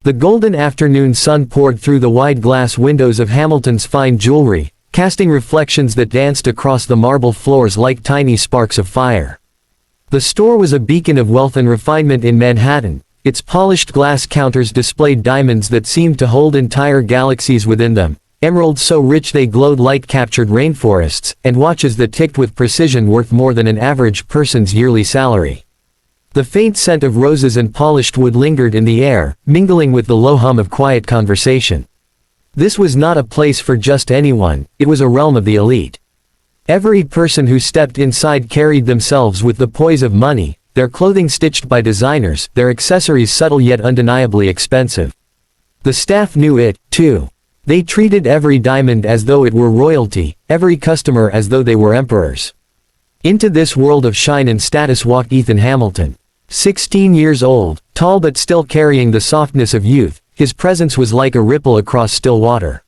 The golden afternoon sun poured through the wide glass windows of Hamilton's fine jewelry, casting reflections that danced across the marble floors like tiny sparks of fire. The store was a beacon of wealth and refinement in Manhattan. Its polished glass counters displayed diamonds that seemed to hold entire galaxies within them, emeralds so rich they glowed like captured rainforests, and watches that ticked with precision worth more than an average person's yearly salary. The faint scent of roses and polished wood lingered in the air, mingling with the low hum of quiet conversation. This was not a place for just anyone, it was a realm of the elite. Every person who stepped inside carried themselves with the poise of money, their clothing stitched by designers, their accessories subtle yet undeniably expensive. The staff knew it, too. They treated every diamond as though it were royalty, every customer as though they were emperors. Into this world of shine and status walked Ethan Hamilton. 16 years old, tall but still carrying the softness of youth, his presence was like a ripple across still water.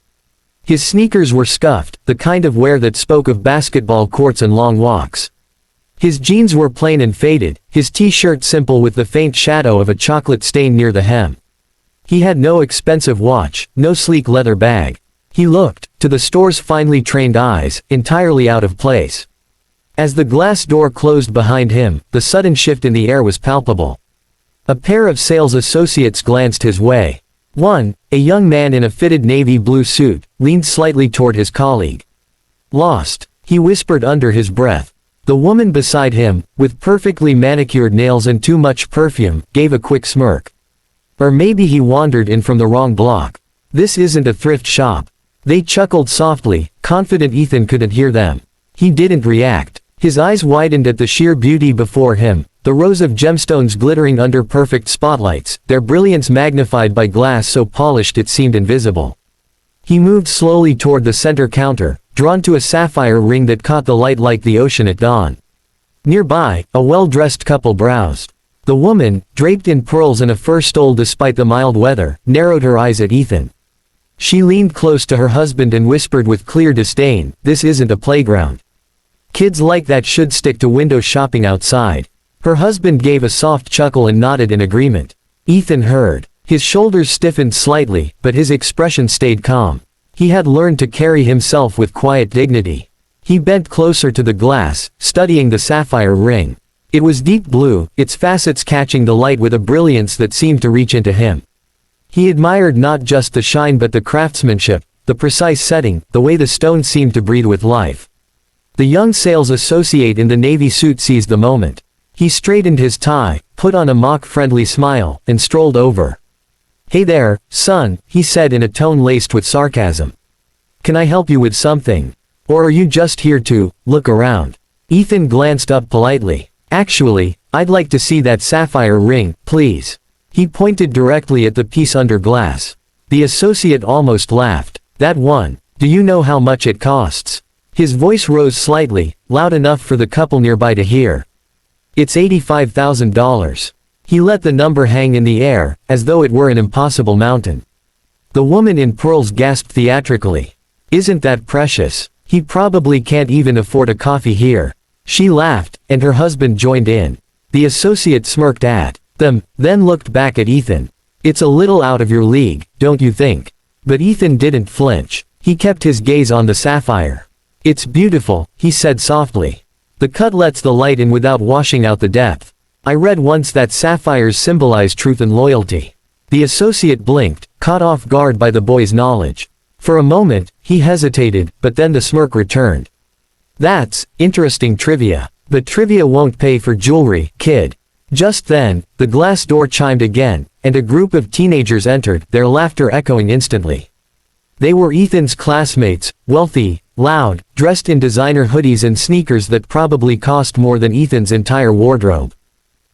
His sneakers were scuffed, the kind of wear that spoke of basketball courts and long walks. His jeans were plain and faded, his t-shirt simple with the faint shadow of a chocolate stain near the hem. He had no expensive watch, no sleek leather bag. He looked, to the store's finely trained eyes, entirely out of place. As the glass door closed behind him, the sudden shift in the air was palpable. A pair of sales associates glanced his way. One, a young man in a fitted navy blue suit, leaned slightly toward his colleague. "Lost," he whispered under his breath. The woman beside him, with perfectly manicured nails and too much perfume, gave a quick smirk. Or maybe he wandered in from the wrong block. This isn't a thrift shop. They chuckled softly, confident Ethan couldn't hear them. He didn't react. His eyes widened at the sheer beauty before him, the rows of gemstones glittering under perfect spotlights, their brilliance magnified by glass so polished it seemed invisible. He moved slowly toward the center counter, drawn to a sapphire ring that caught the light like the ocean at dawn. Nearby, a well-dressed couple browsed. The woman, draped in pearls and a fur stole despite the mild weather, narrowed her eyes at Ethan. She leaned close to her husband and whispered with clear disdain, "This isn't a playground. Kids like that should stick to window shopping outside." Her husband gave a soft chuckle and nodded in agreement. Ethan heard. His shoulders stiffened slightly, but his expression stayed calm. He had learned to carry himself with quiet dignity. He bent closer to the glass, studying the sapphire ring. It was deep blue, its facets catching the light with a brilliance that seemed to reach into him. He admired not just the shine but the craftsmanship, the precise setting, the way the stone seemed to breathe with life. The young sales associate in the navy suit seized the moment. He straightened his tie, put on a mock-friendly smile, and strolled over. "Hey there, son," he said in a tone laced with sarcasm. "Can I help you with something? Or are you just here to look around?" Ethan glanced up politely. "Actually, I'd like to see that sapphire ring, please." He pointed directly at the piece under glass. The associate almost laughed. "That one, do you know how much it costs?" His voice rose slightly, loud enough for the couple nearby to hear. "It's $85,000. He let the number hang in the air, as though it were an impossible mountain. The woman in pearls gasped theatrically. "Isn't that precious? He probably can't even afford a coffee here." She laughed, and her husband joined in. The associate smirked at them, then looked back at Ethan. "It's a little out of your league, don't you think?" But Ethan didn't flinch. He kept his gaze on the sapphire. "It's beautiful," he said softly. "The cut lets the light in without washing out the depth. I read once that sapphires symbolize truth and loyalty." The associate blinked, caught off guard by the boy's knowledge. For a moment, he hesitated, but then the smirk returned. "That's interesting trivia. But trivia won't pay for jewelry, kid." Just then, the glass door chimed again, and a group of teenagers entered, their laughter echoing instantly. They were Ethan's classmates, wealthy, loud, dressed in designer hoodies and sneakers that probably cost more than Ethan's entire wardrobe.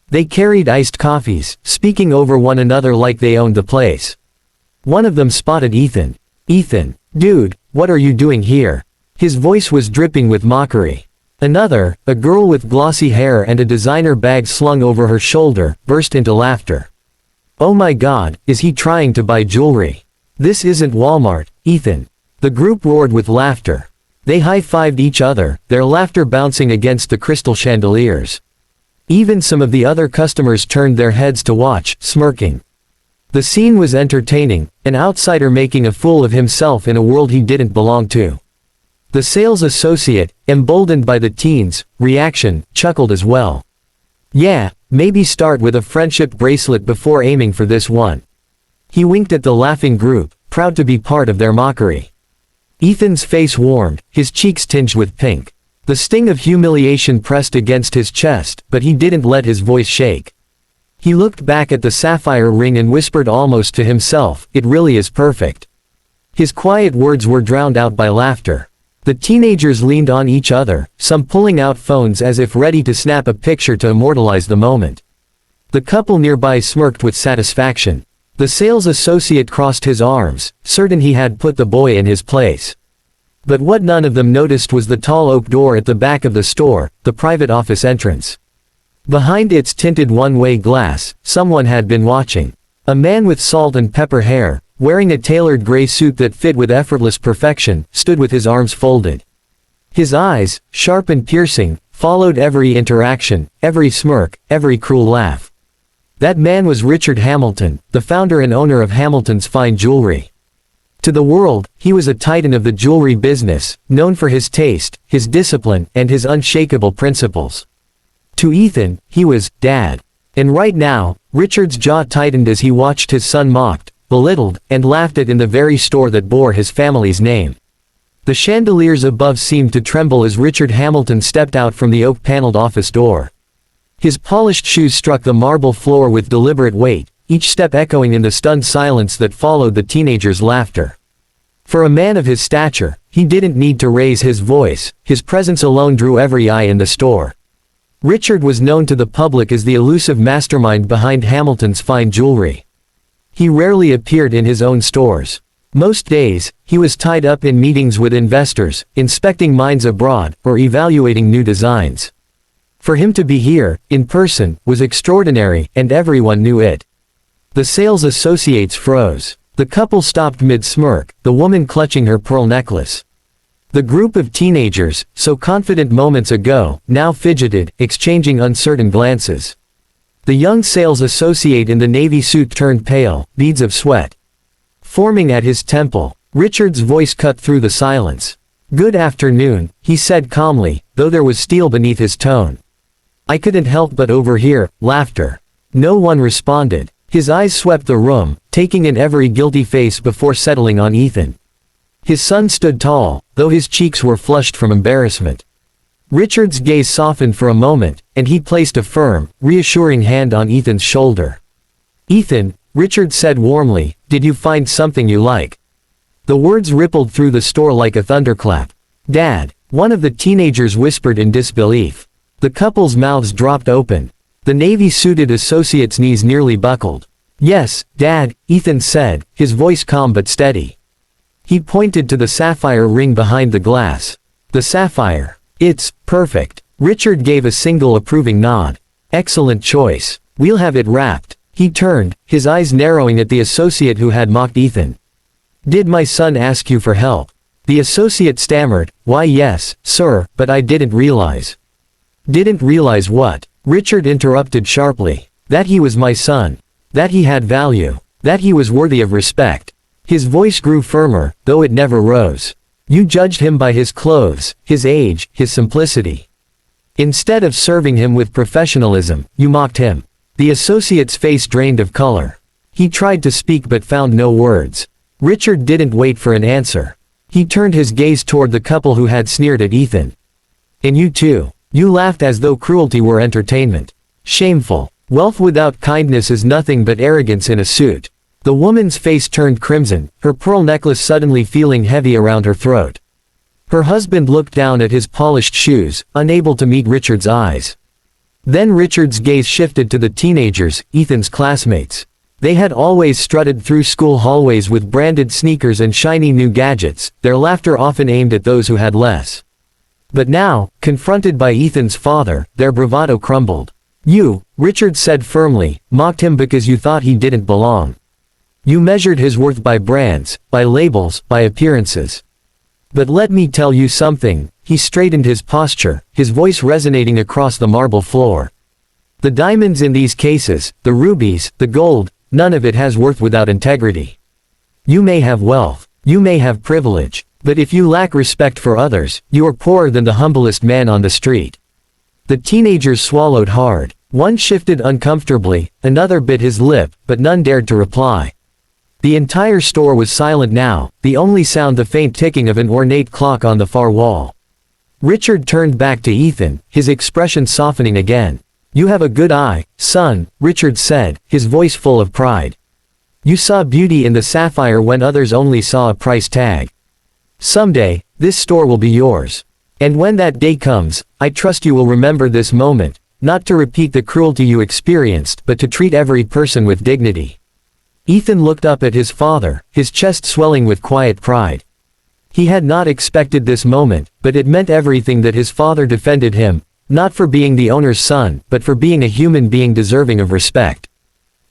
They carried iced coffees, speaking over one another like they owned the place. One of them spotted Ethan. "Ethan, dude, what are you doing here?" His voice was dripping with mockery. Another, a girl with glossy hair and a designer bag slung over her shoulder, burst into laughter. "Oh my God, is he trying to buy jewelry? This isn't Walmart, Ethan." The group roared with laughter. They high-fived each other, their laughter bouncing against the crystal chandeliers. Even some of the other customers turned their heads to watch, smirking. The scene was entertaining, an outsider making a fool of himself in a world he didn't belong to. The sales associate, emboldened by the teen's reaction, chuckled as well. Yeah, maybe start with a friendship bracelet before aiming for this one. He winked at the laughing group, proud to be part of their mockery. Ethan's face warmed, his cheeks tinged with pink. The sting of humiliation pressed against his chest, but he didn't let his voice shake. He looked back at the sapphire ring and whispered almost to himself, "It really is perfect." His quiet words were drowned out by laughter. The teenagers leaned on each other, some pulling out phones as if ready to snap a picture to immortalize the moment. The couple nearby smirked with satisfaction. The sales associate crossed his arms, certain he had put the boy in his place. But what none of them noticed was the tall oak door at the back of the store, the private office entrance. Behind its tinted one-way glass, someone had been watching. A man with salt and pepper hair, wearing a tailored gray suit that fit with effortless perfection, stood with his arms folded. His eyes, sharp and piercing, followed every interaction, every smirk, every cruel laugh. That man was Richard Hamilton, the founder and owner of Hamilton's Fine Jewelry. To the world, he was a titan of the jewelry business, known for his taste, his discipline, and his unshakable principles. To Ethan, he was Dad. And right now, Richard's jaw tightened as he watched his son mocked, belittled, and laughed at in the very store that bore his family's name. The chandeliers above seemed to tremble as Richard Hamilton stepped out from the oak-paneled office door. His polished shoes struck the marble floor with deliberate weight, each step echoing in the stunned silence that followed the teenager's laughter. For a man of his stature, he didn't need to raise his voice, his presence alone drew every eye in the store. Richard was known to the public as the elusive mastermind behind Hamilton's Fine Jewelry. He rarely appeared in his own stores. Most days, he was tied up in meetings with investors, inspecting mines abroad, or evaluating new designs. For him to be here, in person, was extraordinary, and everyone knew it. The sales associates froze. The couple stopped mid-smirk, the woman clutching her pearl necklace. The group of teenagers, so confident moments ago, now fidgeted, exchanging uncertain glances. The young sales associate in the navy suit turned pale, beads of sweat forming at his temple. Richard's voice cut through the silence. "Good afternoon," he said calmly, though there was steel beneath his tone. I couldn't help but overhear laughter. No one responded. His eyes swept the room, taking in every guilty face before settling on Ethan. His son stood tall, though his cheeks were flushed from embarrassment. Richard's gaze softened for a moment, and he placed a firm, reassuring hand on Ethan's shoulder. "Ethan," Richard said warmly, "did you find something you like?" The words rippled through the store like a thunderclap. "Dad," one of the teenagers whispered in disbelief. The couple's mouths dropped open. The navy-suited associate's knees nearly buckled. "Yes, Dad," Ethan said, his voice calm but steady. He pointed to the sapphire ring behind the glass. "The sapphire. It's perfect." Richard gave a single approving nod. "Excellent choice. We'll have it wrapped." He turned, his eyes narrowing at the associate who had mocked Ethan. "Did my son ask you for help?" The associate stammered, "Why yes, sir, but I didn't realize." "Didn't realize what?" Richard interrupted sharply. "That he was my son. That he had value. That he was worthy of respect." His voice grew firmer, though it never rose. "You judged him by his clothes, his age, his simplicity. Instead of serving him with professionalism, you mocked him." The associate's face drained of color. He tried to speak but found no words. Richard didn't wait for an answer. He turned his gaze toward the couple who had sneered at Ethan. "And you too. You laughed as though cruelty were entertainment. Shameful. Wealth without kindness is nothing but arrogance in a suit." The woman's face turned crimson, her pearl necklace suddenly feeling heavy around her throat. Her husband looked down at his polished shoes, unable to meet Richard's eyes. Then Richard's gaze shifted to the teenagers, Ethan's classmates. They had always strutted through school hallways with branded sneakers and shiny new gadgets, their laughter often aimed at those who had less. But now, confronted by Ethan's father, their bravado crumbled. "You," Richard said firmly, "mocked him because you thought he didn't belong. You measured his worth by brands, by labels, by appearances. But let me tell you something." He straightened his posture, his voice resonating across the marble floor. "The diamonds in these cases, the rubies, the gold, none of it has worth without integrity. You may have wealth, you may have privilege, but if you lack respect for others, you are poorer than the humblest man on the street. The teenagers swallowed hard. One shifted uncomfortably, another bit his lip, but none dared to reply. The entire store was silent now, the only sound the faint ticking of an ornate clock on the far wall. Richard turned back to Ethan, his expression softening again. "You have a good eye, son," Richard said, his voice full of pride. "You saw beauty in the sapphire when others only saw a price tag. Someday, this store will be yours. And when that day comes, I trust you will remember this moment, not to repeat the cruelty you experienced, but to treat every person with dignity." Ethan looked up at his father, his chest swelling with quiet pride. He had not expected this moment, but it meant everything that his father defended him, not for being the owner's son, but for being a human being deserving of respect.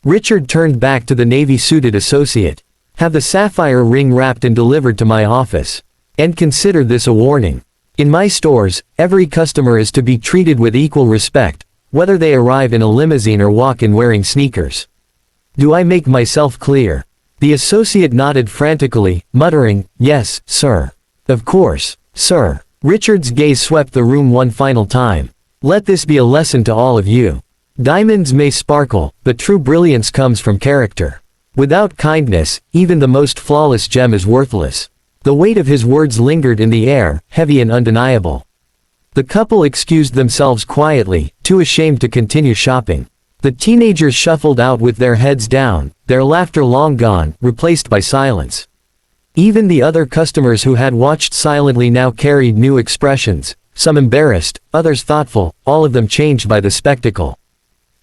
Richard turned back to the navy-suited associate. "Have the sapphire ring wrapped and delivered to my office. And consider this a warning. In my stores, every customer is to be treated with equal respect, whether they arrive in a limousine or walk in wearing sneakers. Do I make myself clear?" The associate nodded frantically, muttering, "Yes, sir. Of course, sir." Richard's gaze swept the room one final time. "Let this be a lesson to all of you. Diamonds may sparkle, but true brilliance comes from character. Without kindness, even the most flawless gem is worthless." The weight of his words lingered in the air, heavy and undeniable. The couple excused themselves quietly, too ashamed to continue shopping. The teenagers shuffled out with their heads down, their laughter long gone, replaced by silence. Even the other customers who had watched silently now carried new expressions, some embarrassed, others thoughtful, all of them changed by the spectacle.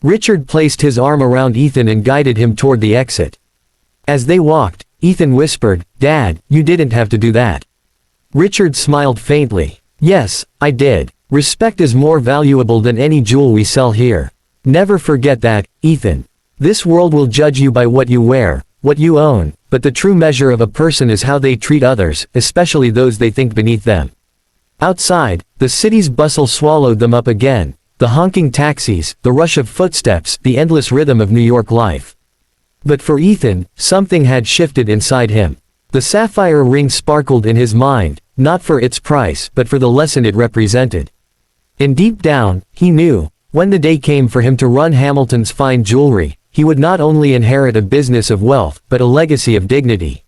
Richard placed his arm around Ethan and guided him toward the exit. As they walked, Ethan whispered, "Dad, you didn't have to do that." Richard smiled faintly. "Yes, I did. Respect is more valuable than any jewel we sell here. Never forget that, Ethan. This world will judge you by what you wear, what you own, but the true measure of a person is how they treat others, especially those they think beneath them." Outside, the city's bustle swallowed them up again, the honking taxis, the rush of footsteps, the endless rhythm of New York life. But for Ethan, something had shifted inside him. The sapphire ring sparkled in his mind, not for its price, but for the lesson it represented. And deep down, he knew, when the day came for him to run Hamilton's fine jewelry, he would not only inherit a business of wealth, but a legacy of dignity.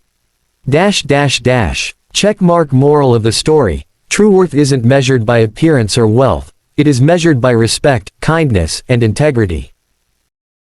Checkmark moral of the story: true worth isn't measured by appearance or wealth, it is measured by respect, kindness, and integrity.